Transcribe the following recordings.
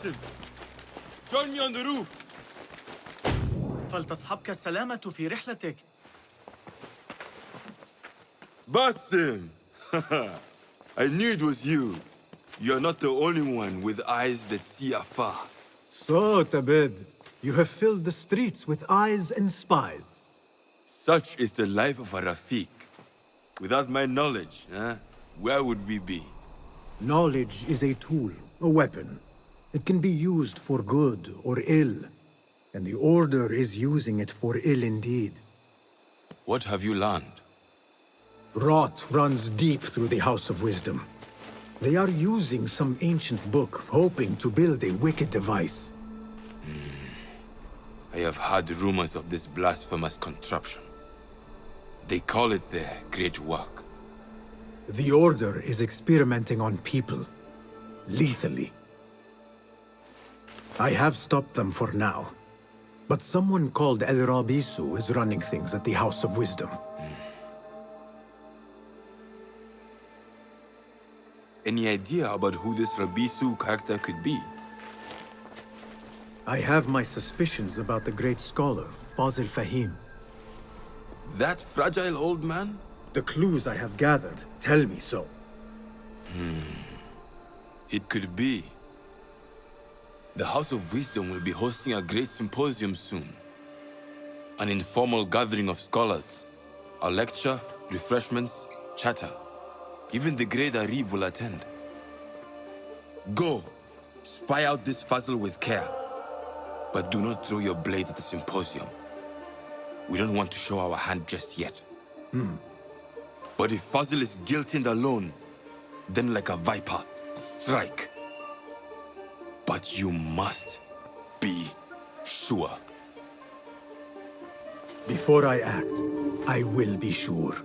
Basim, join me on the roof. فلتصحبك السلامة في رحلتك. Basim! I knew it was you. You're not the only one with eyes that see afar. So, Tabed, you have filled the streets with eyes and spies. Such is the life of a Rafiq. Without my knowledge, where would we be? Knowledge is a tool, a weapon. It can be used for good or ill. And the Order is using it for ill indeed. What have you learned? Rot runs deep through the House of Wisdom. They are using some ancient book, hoping to build a wicked device. I have heard rumors of this blasphemous contraption. They call it their great work. The Order is experimenting on people, lethally. I have stopped them for now, but someone called El Rabisu is running things at the House of Wisdom. Any idea about who this Rabisu character could be? I have my suspicions about the great scholar, Fazil Fahim. That fragile old man? The clues I have gathered tell me so. It could be. The House of Wisdom will be hosting a great symposium soon. An informal gathering of scholars. A lecture, refreshments, chatter. Even the great Arib will attend. Go, spy out this Fazil with care. But do not throw your blade at the symposium. We don't want to show our hand just yet. But if Fazil is guilty and alone, then like a viper, strike. But you must be sure. Before I act, I will be sure.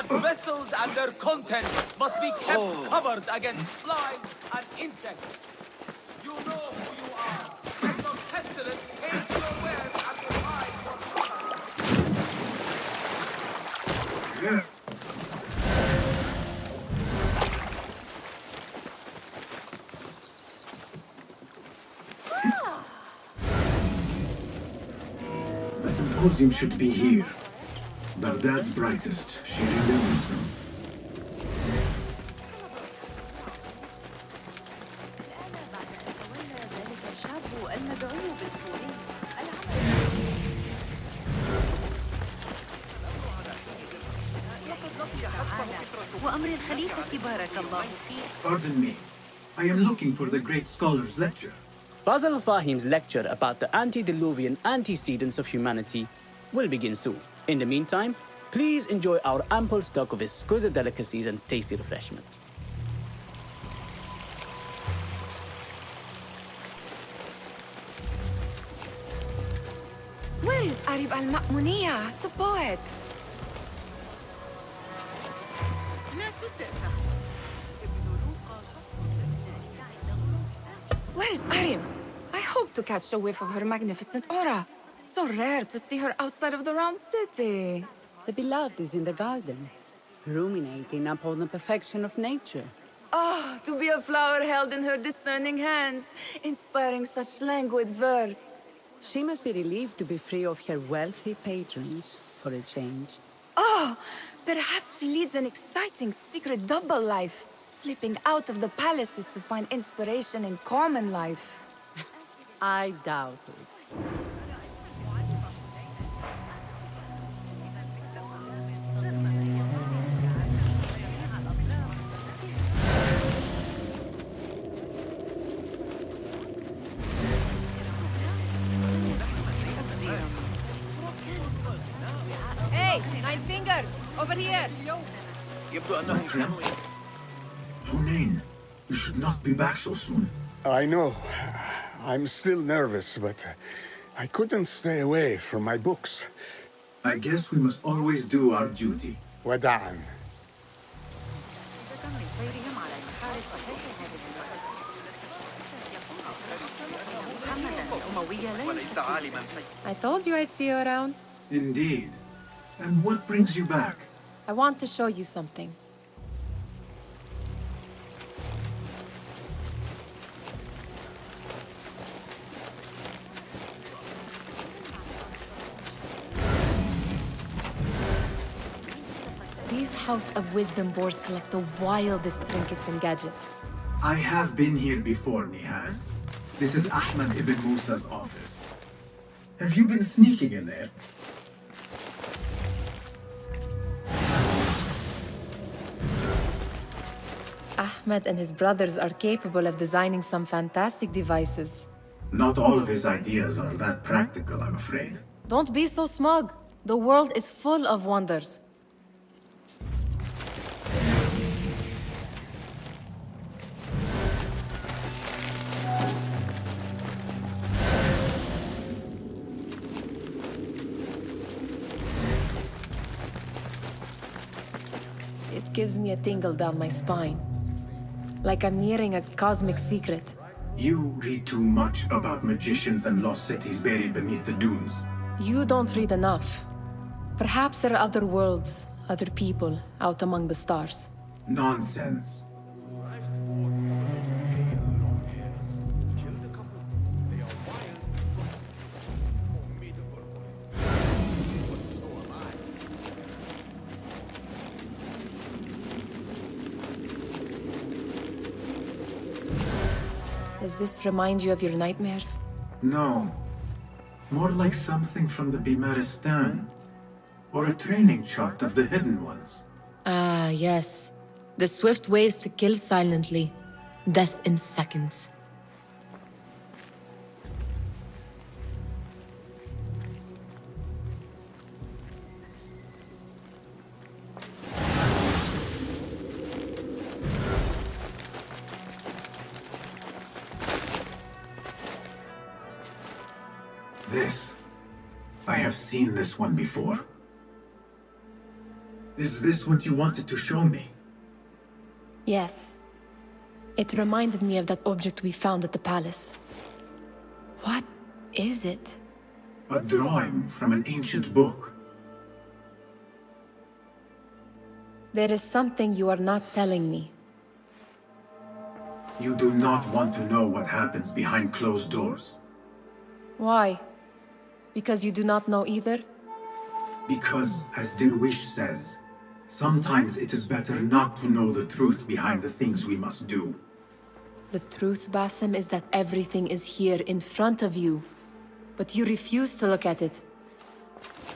Vessels and their contents must be kept covered against flies and insects. You know who you are. Let the pestilence take your wares and provide The symposium should be here. Baghdad's brightest, sharing their wisdom. Pardon me. I am looking for the great scholar's lecture. Fazil Fahim's lecture about the antediluvian antecedents of humanity will begin soon. In the meantime, please enjoy our ample stock of exquisite delicacies and tasty refreshments. Where is Arib al-Ma'muniya, the poet? Where is Arib? I hope to catch a whiff of her magnificent aura. So rare to see her outside of the round city. The beloved is in the garden, ruminating upon the perfection of nature. Oh, to be a flower held in her discerning hands, inspiring such languid verse. She must be relieved to be free of her wealthy patrons, for a change. Oh, perhaps she leads an exciting secret double life, slipping out of the palaces to find inspiration in common life. I doubt it. Hey, Nine Fingers, over here! Hunain, you should not be back so soon. I know. I'm still nervous, but I couldn't stay away from my books. I guess we must always do our duty. Wada'an. I told you I'd see you around. Indeed. And what brings you back? I want to show you something. These House of Wisdom boars collect the wildest trinkets and gadgets. I have been here before, Nihad. This is Ahmad ibn Musa's office. Have you been sneaking in there? Ahmed and his brothers are capable of designing some fantastic devices. Not all of his ideas are that practical, I'm afraid. Don't be so smug. The world is full of wonders. It gives me a tingle down my spine. Like I'm nearing a cosmic secret. You read too much about magicians and lost cities buried beneath the dunes. You don't read enough. Perhaps there are other worlds, other people, out among the stars. Nonsense. Does this remind you of your nightmares? No. More like something from the Bimaristan. Or a training chart of the Hidden Ones. Ah, yes. The swift ways to kill silently. Death in seconds. This. I have seen this one before. Is this what you wanted to show me? Yes. It reminded me of that object we found at the palace. What is it? A drawing from an ancient book. There is something you are not telling me. You do not want to know what happens behind closed doors. Why? Because you do not know either? Because, as Dirwish says, sometimes it is better not to know the truth behind the things we must do. The truth, Basim, is that everything is here in front of you. But you refuse to look at it.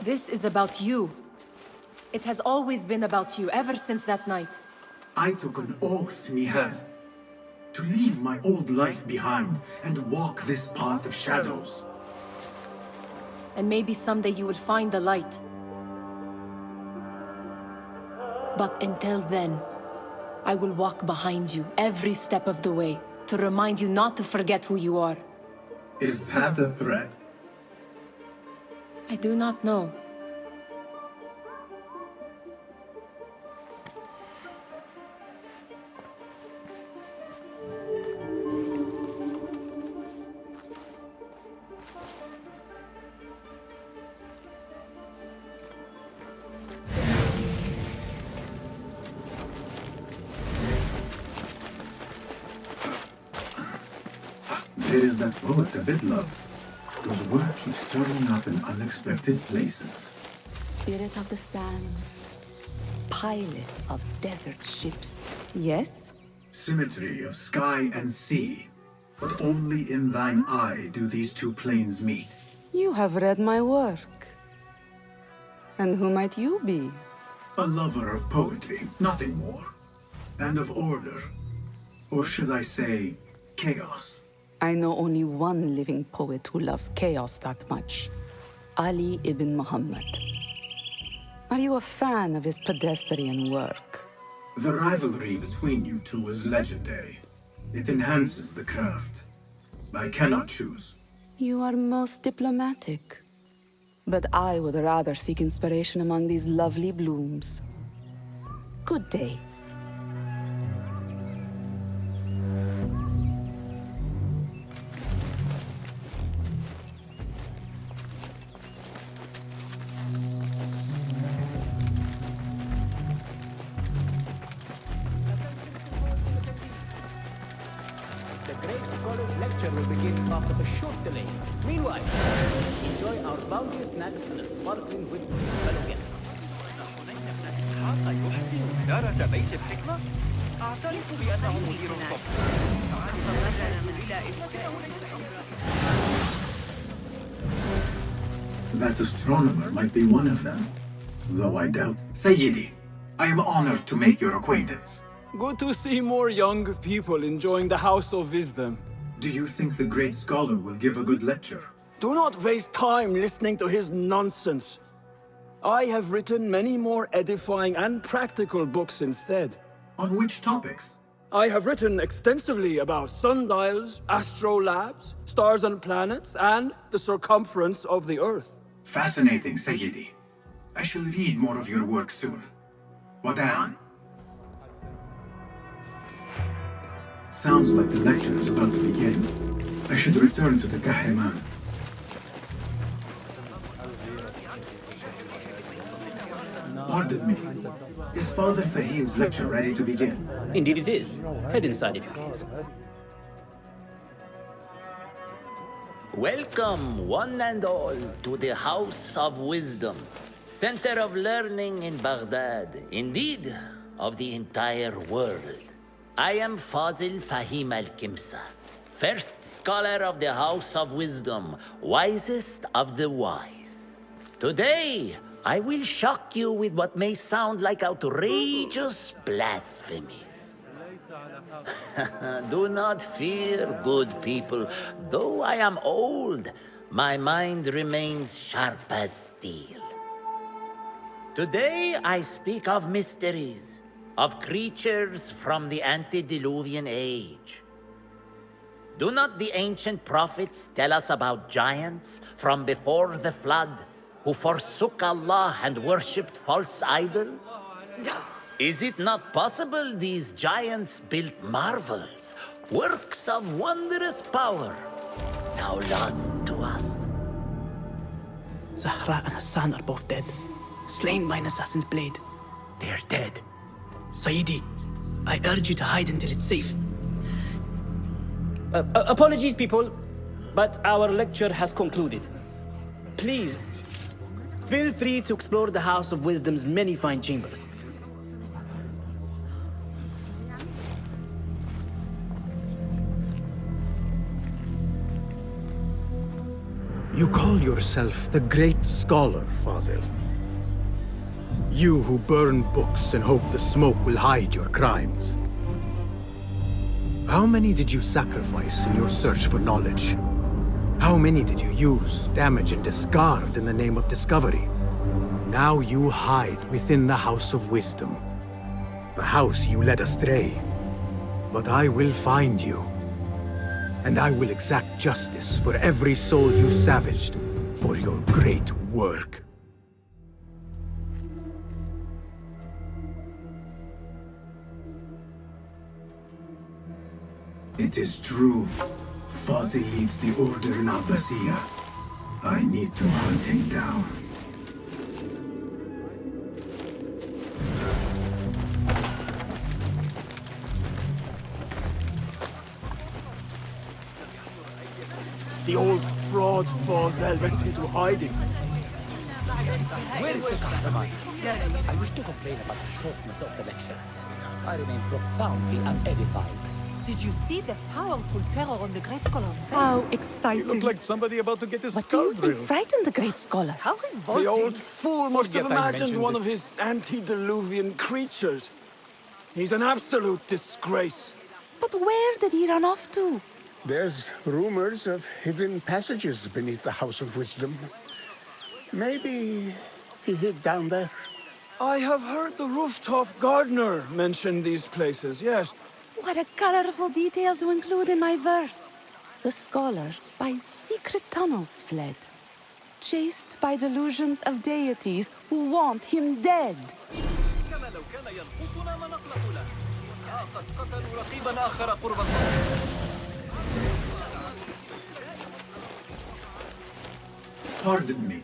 This is about you. It has always been about you, ever since that night. I took an oath, Nihal, to leave my old life behind and walk this path of shadows. And maybe someday you will find the light. But until then, I will walk behind you every step of the way to remind you not to forget who you are. Is that a threat? I do not know. There is that poet Abid loves. Whose work keeps turning up in unexpected places. Spirit of the sands, pilot of desert ships. Yes? Symmetry of sky and sea. But only in thine eye do these two planes meet. You have read my work. And who might you be? A lover of poetry, nothing more. And of order. Or should I say, chaos. I know only one living poet who loves chaos that much. Ali ibn Muhammad. Are you a fan of his pedestrian work? The rivalry between you two is legendary. It enhances the craft. I cannot choose. You are most diplomatic. But I would rather seek inspiration among these lovely blooms. Good day. The great scholar's lecture will begin after a short delay. Meanwhile, enjoy our bounteous snacks and a sparkling with fellow guests. يحسن إدارة بيت الحكمة؟ أعترف بأنه مدير That astronomer might be one of them. Though I doubt. Sayyidi, I am honored to make your acquaintance. Good to see more young people enjoying the House of Wisdom. Do you think the great scholar will give a good lecture? Do not waste time listening to his nonsense. I have written many more edifying and practical books instead. On which topics? I have written extensively about sundials, astrolabes, stars and planets, and the circumference of the Earth. Fascinating, Sayyidi. I shall read more of your work soon. Wadan. Sounds like the lecture is about to begin. I should return to the Kahraman. Pardon me. Is Fazil Fahim's lecture ready to begin? Indeed it is. Head inside if you please. Welcome, one and all, to the House of Wisdom, center of learning in Baghdad, indeed, of the entire world. I am Fazil Fahim al-Kimsa, first scholar of the House of Wisdom, wisest of the wise. Today, I will shock you with what may sound like outrageous blasphemies. Do not fear, good people. Though I am old, my mind remains sharp as steel. Today I speak of mysteries, of creatures from the antediluvian age. Do not the ancient prophets tell us about giants from before the flood who forsook Allah and worshipped false idols? Is it not possible these giants built marvels, works of wondrous power, now lost to us? Zahra and Hassan are both dead, slain by an assassin's blade. They're dead. Sayyidi, I urge you to hide until it's safe. Apologies, people, but our lecture has concluded. Please, feel free to explore the House of Wisdom's many fine chambers. You call yourself the great scholar, Fazil. You who burn books and hope the smoke will hide your crimes. How many did you sacrifice in your search for knowledge? How many did you use, damage, and discard in the name of discovery? Now you hide within the House of Wisdom. The house you led astray. But I will find you. And I will exact justice for every soul you savaged for your great work. It is true. Fazil leads the order in Abbasid. I need to hunt him down. The old fraud thought Fazil went into hiding. Where is the customer? I wish to complain about the shortness of the lecture. I remain profoundly unedified. Did you see the powerful terror on the Great Scholar's face? How exciting. You look like somebody about to get his What do skull you think drilled. frightened the great scholar? How revolting. The old fool must have Forget I imagined mentioned one it. of his antediluvian creatures. He's an absolute disgrace. But where did he run off to? There's rumors of hidden passages beneath the House of Wisdom. Maybe he hid down there. I have heard the rooftop gardener mention these places, yes. What a colorful detail to include in my verse. The scholar by secret tunnels fled, chased by delusions of deities who want him dead. كما لو كان ينقصنا ما نقلق له. قد قتلوا رقيبا آخر قرب Pardon me,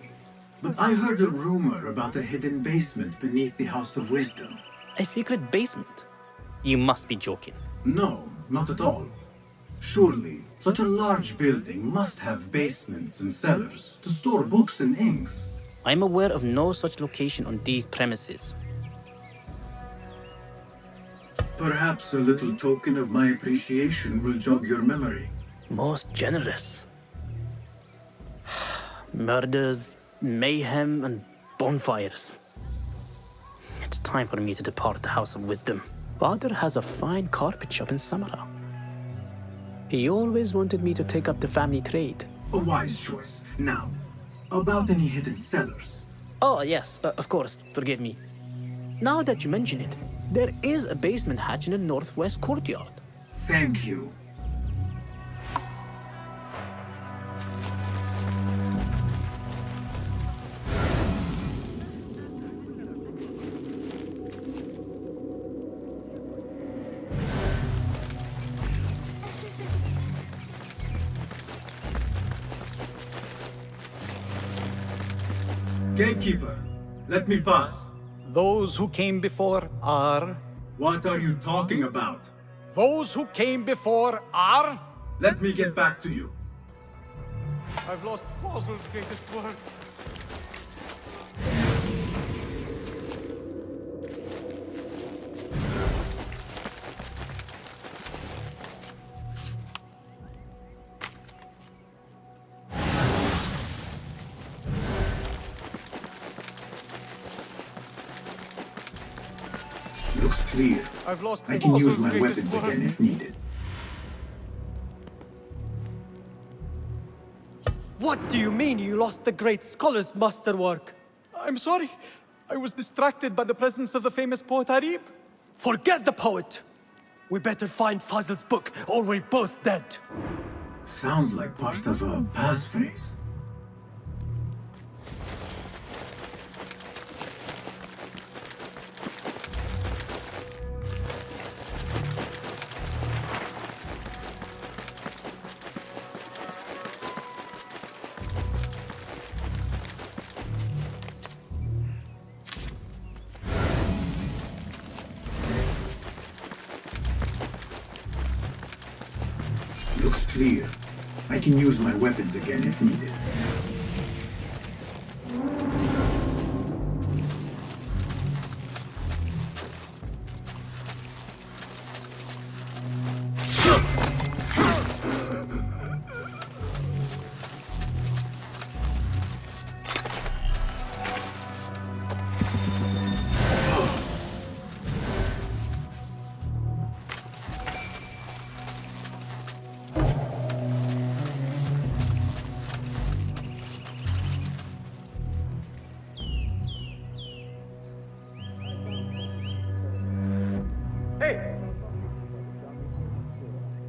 but I heard a rumor about a hidden basement beneath the House of Wisdom. A secret basement? You must be joking. No, not at all. Surely, such a large building must have basements and cellars to store books and inks. I'm aware of no such location on these premises. Perhaps a little token of my appreciation will jog your memory. Most generous. Murders, mayhem, and bonfires. It's time for me to depart the House of Wisdom. Father has a fine carpet shop in Samara. He always wanted me to take up the family trade. A wise choice. Now, about any hidden cellars? Oh, yes, of course, forgive me. Now that you mention it, there is a basement hatch in the northwest courtyard. Thank you. Gatekeeper, let me pass. Those who came before are... What are you talking about? Those who came before are... Let me get back to you. I've lost Fazil's greatest work. Looks clear. I've lost I can use Fazil's my greatest weapons work. again if needed. What do you mean you lost the great scholar's masterwork? I'm sorry. I was distracted by the presence of the famous poet Arib. Forget the poet! We better find Fazil's book, or we're both dead. Sounds like part of a passphrase. Looks clear. I can use my weapons again if needed.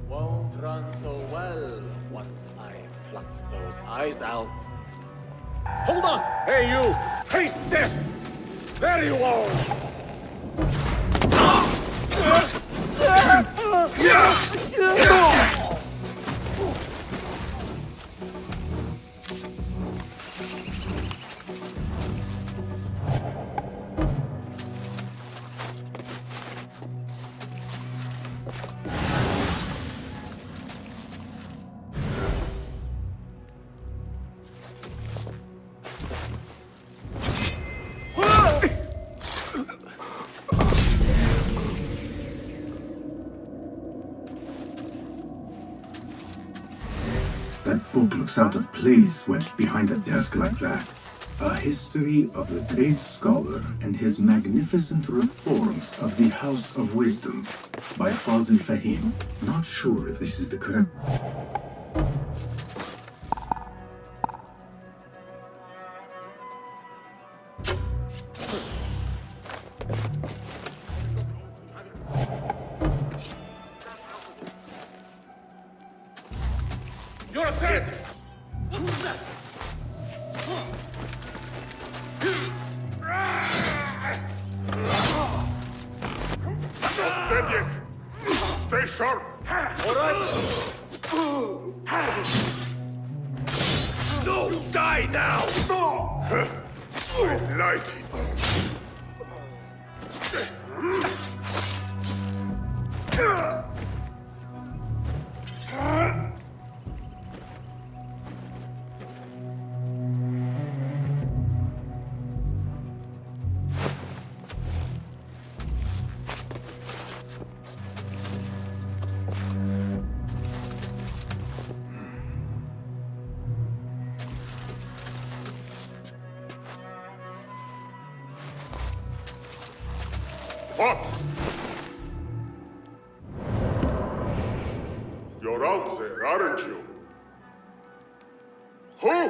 Won't run so well once I pluck those eyes out. Hold on! Hey, you! Face this! There you are! book looks out of place wedged behind a desk like that. A history of the great scholar and his magnificent reforms of the House of Wisdom by Fazil Fahim. Not sure if this is the correct... You're a threat! Not dead yet! Stay sharp! All right! No! Die now! No! I like it. What? You're out there, aren't you? Who?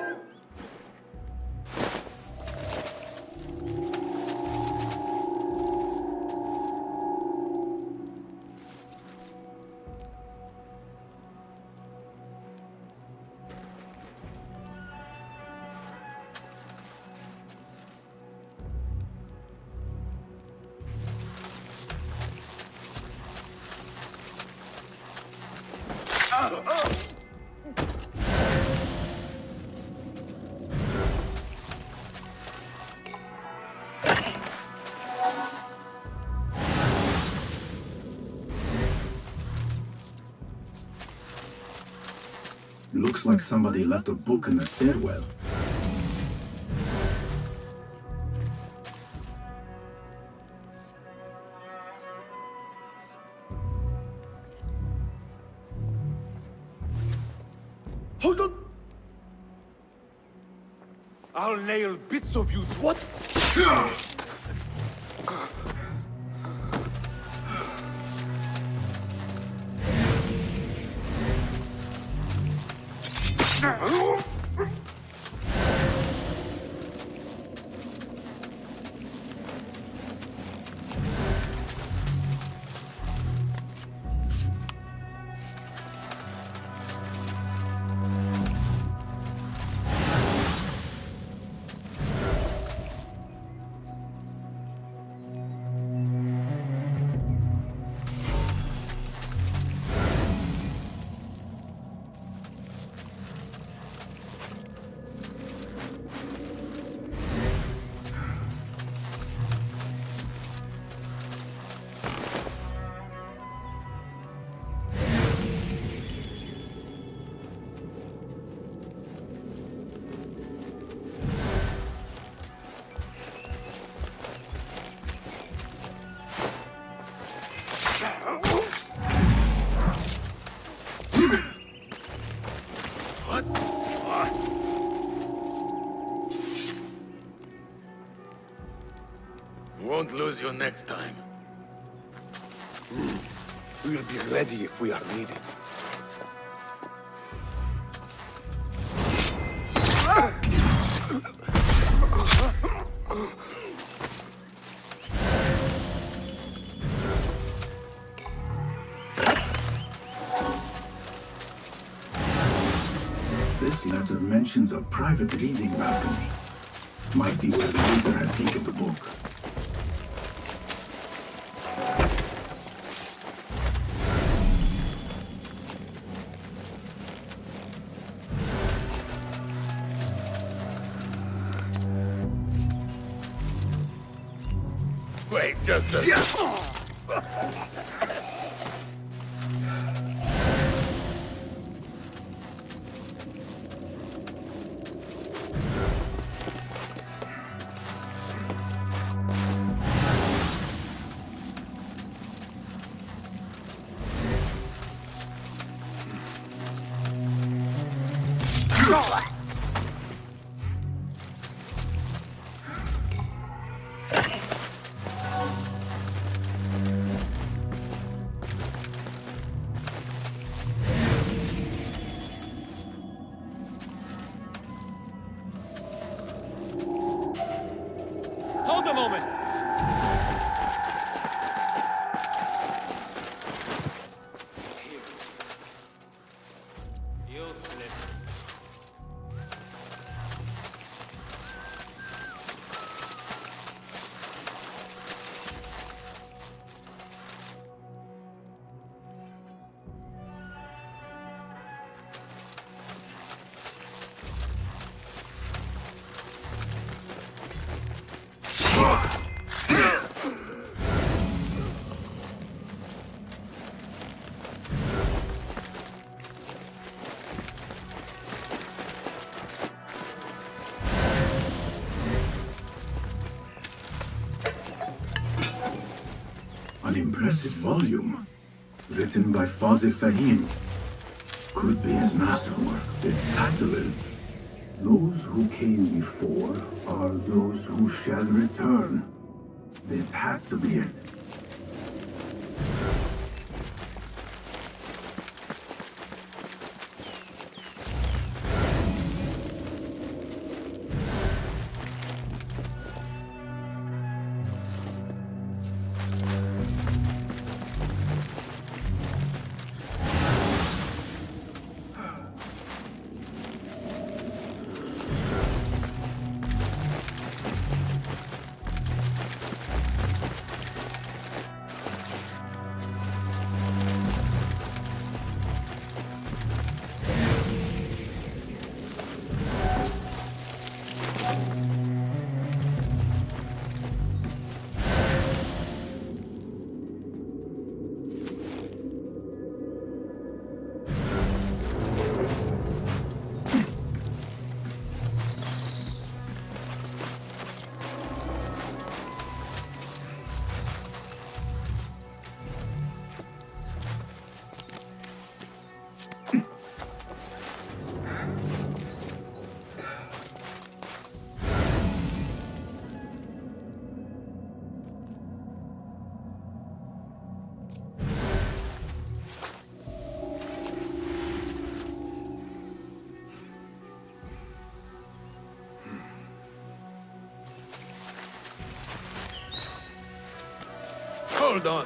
Looks like somebody left a book in the stairwell. Hold on! I'll nail bits of you. What? Won't lose you next time. We'll be ready if we are needed. This letter mentions a private reading balcony. Might be where the reader has taken the book. Wait, just a... An impressive volume, written by Fazil Fahim. Could be his masterwork. It's tactile. Those who came before are those who shall return. This had to be it. Hold on.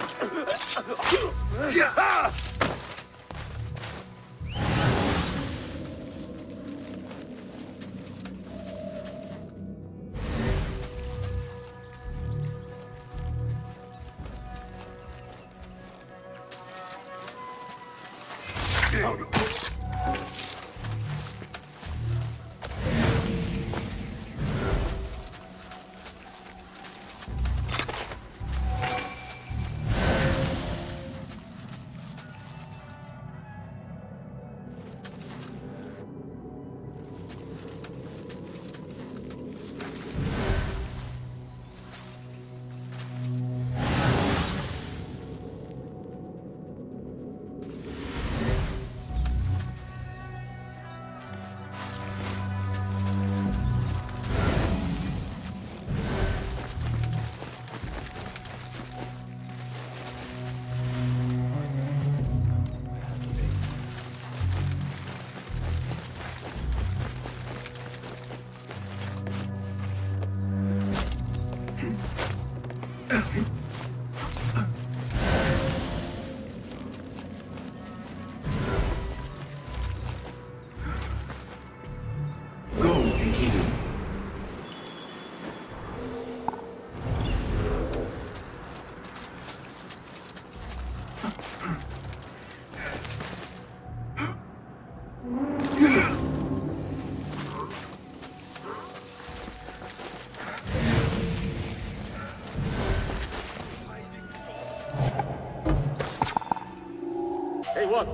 Hey, what?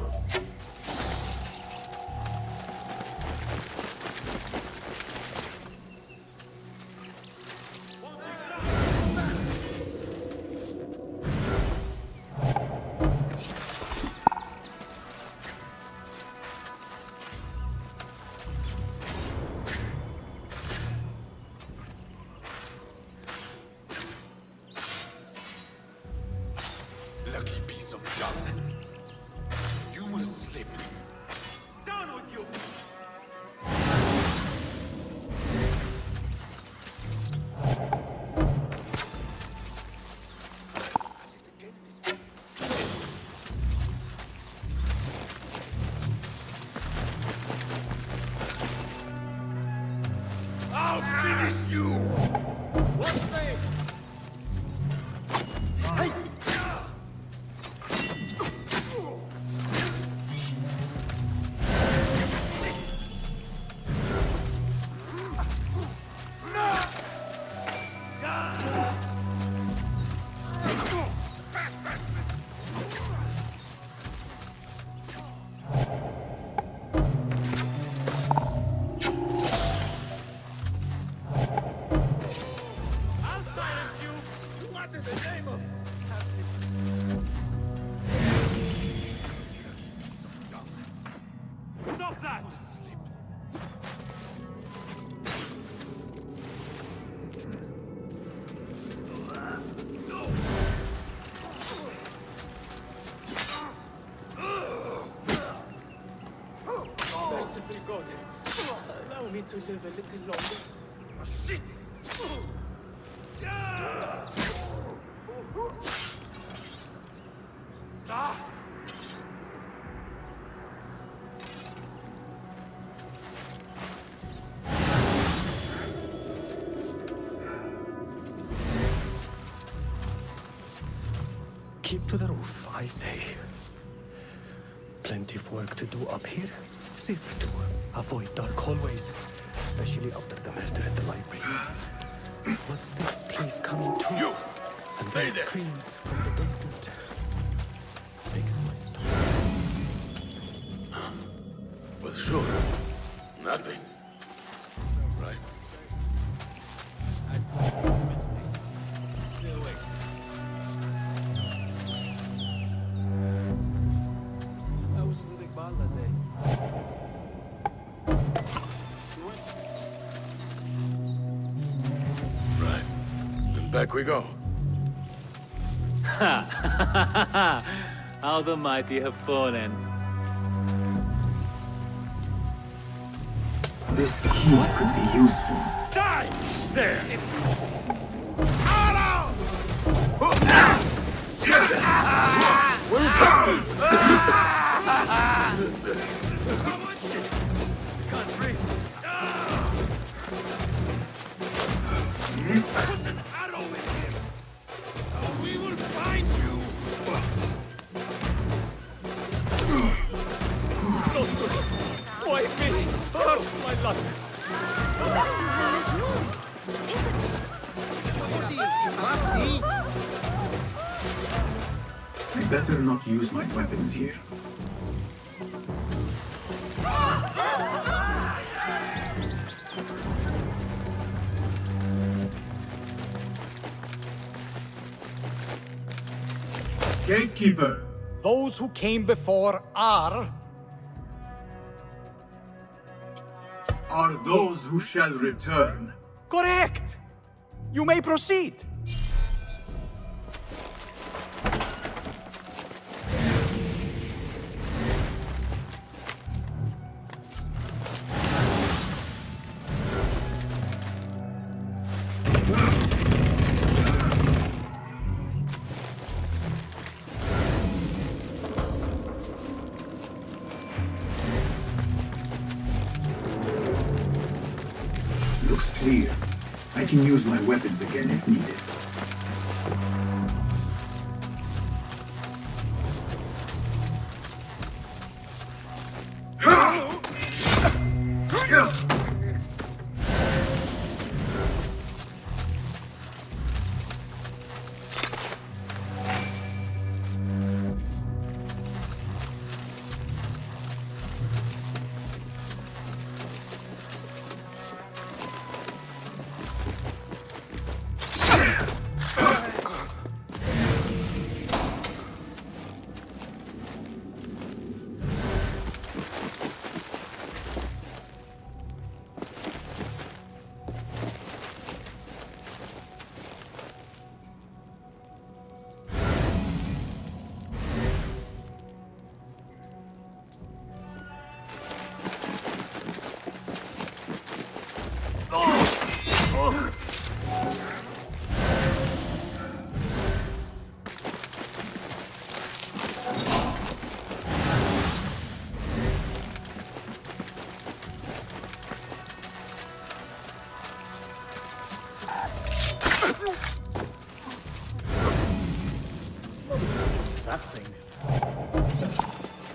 Lucky piece of dung. You will slip. Down with you! I'll finish you! What's name? Hey! What in the name of... allow me to live a little longer? Shit! Keep to the roof, I say. Plenty of work to do up here. Safer to avoid dark hallways, especially after the murder in the library. What's this place coming to? You! And Stay those there! screams from the basement. Makes my stomach. But sure, nothing. Right. Right. Then back we go. How the mighty have fallen. This key could be useful. Die! There! Country. Put an arrow in him! We will find you! Wipe me! Oh, my luck! I better not use my weapons here. Gatekeeper! Those who came before are those who shall return. correct. You may proceed. Looks clear. I can use my weapons again if needed.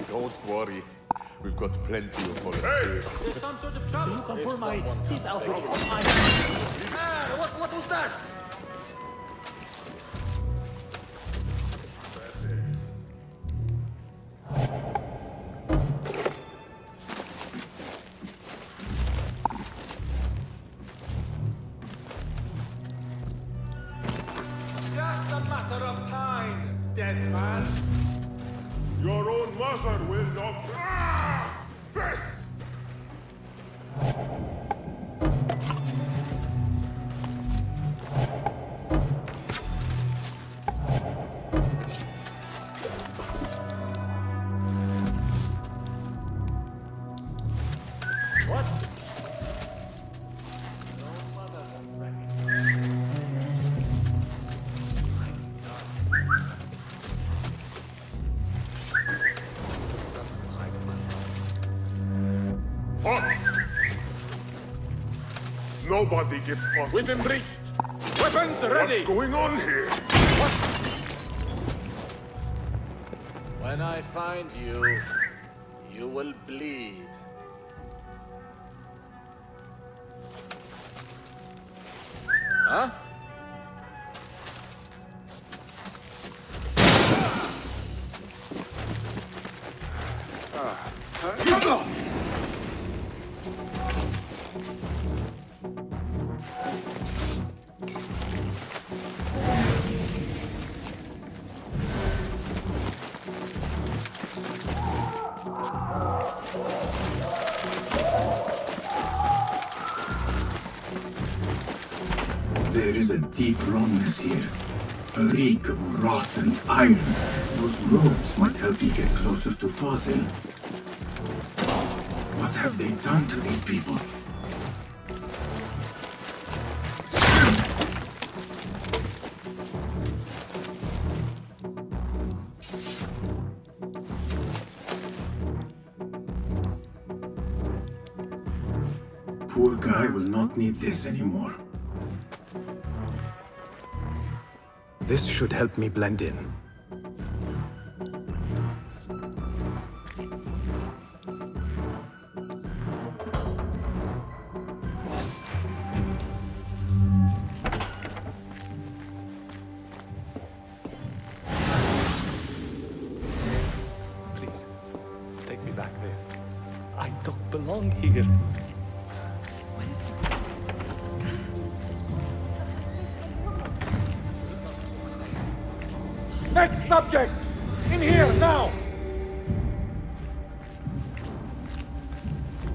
Don't worry. We've got plenty of volunteers. There's some sort of trouble. You can pull my teeth out of my... What was that? Just a matter of time, dead man. Your own mother will not... Ah! Best! Nobody gets past. We've been breached. Weapons ready. What's going on here? When I find you, you will bleed. Huh? There is a deep wrongness here. A reek of rotten iron. Those robes might help me get closer to Fazil. What have they done to these people? Poor guy will not need this anymore. This should help me blend in. Please, take me back there. I don't belong here. Next subject! In here, now!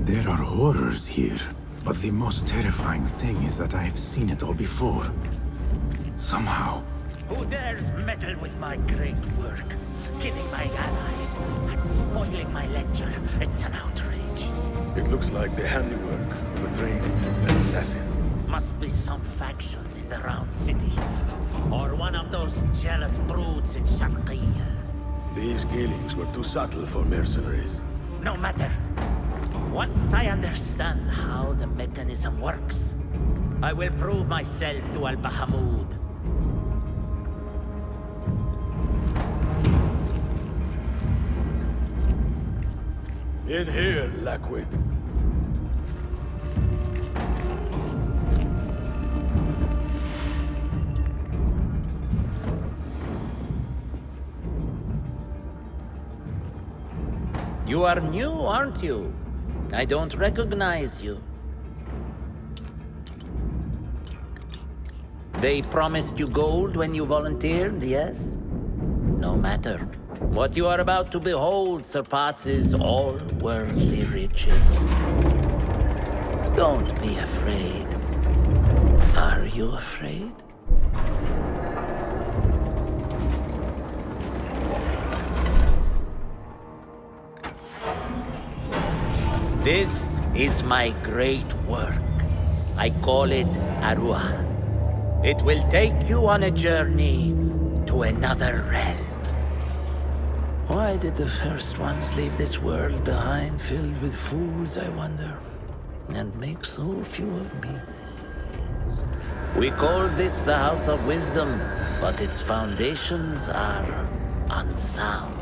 There are horrors here, but the most terrifying thing is that I have seen it all before. Somehow. Who dares meddle with my great work? Killing my allies and spoiling my lecture. It's an outrage. It looks like the handiwork of a trained assassin. Must be some faction in the Round City. Or one of those jealous broods in Sharqiyya. These killings were too subtle for mercenaries. No matter. Once I understand how the mechanism works, I will prove myself to Al-Bahamud. In here, Lackwit. You are new, aren't you? I don't recognize you. They promised you gold when you volunteered, yes? No matter. What you are about to behold surpasses all worldly riches. Don't be afraid. Are you afraid? This is my great work. I call it Arwah. It will take you on a journey to another realm. Why did the first ones leave this world behind, filled with fools, I wonder, and make so few of me? We call this the House of Wisdom, but its foundations are unsound.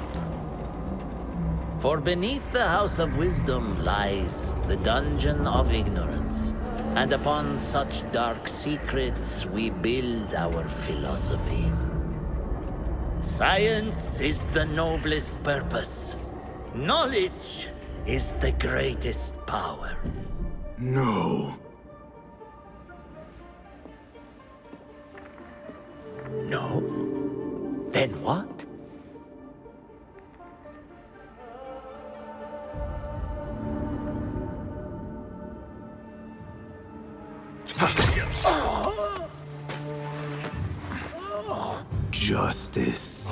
For beneath the House of Wisdom lies the Dungeon of Ignorance, and upon such dark secrets we build our philosophies. Science is the noblest purpose. Knowledge is the greatest power. No. No? Then what? Justice.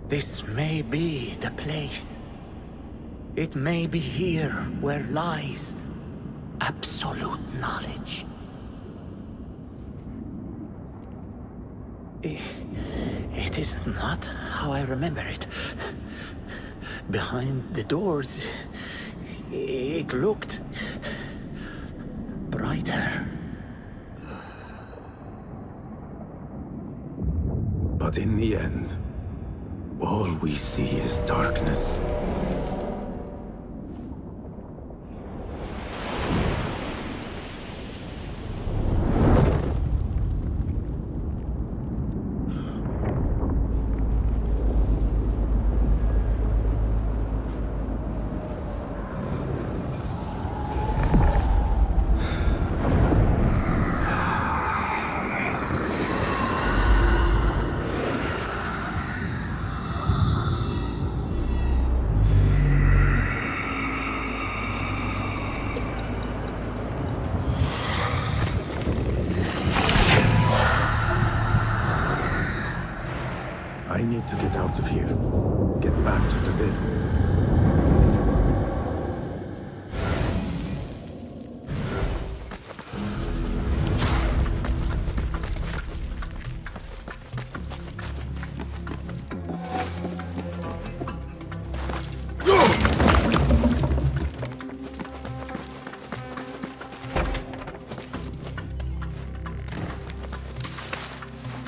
This may be the place. It may be here where lies absolute knowledge. It is not how I remember it. behind the doors, it looked brighter. But in the end, all we see is darkness. I need to get out of here. Get back to the bin.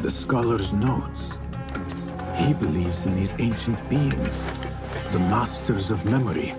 The scholar's notes. He believes in these ancient beings, the masters of memory.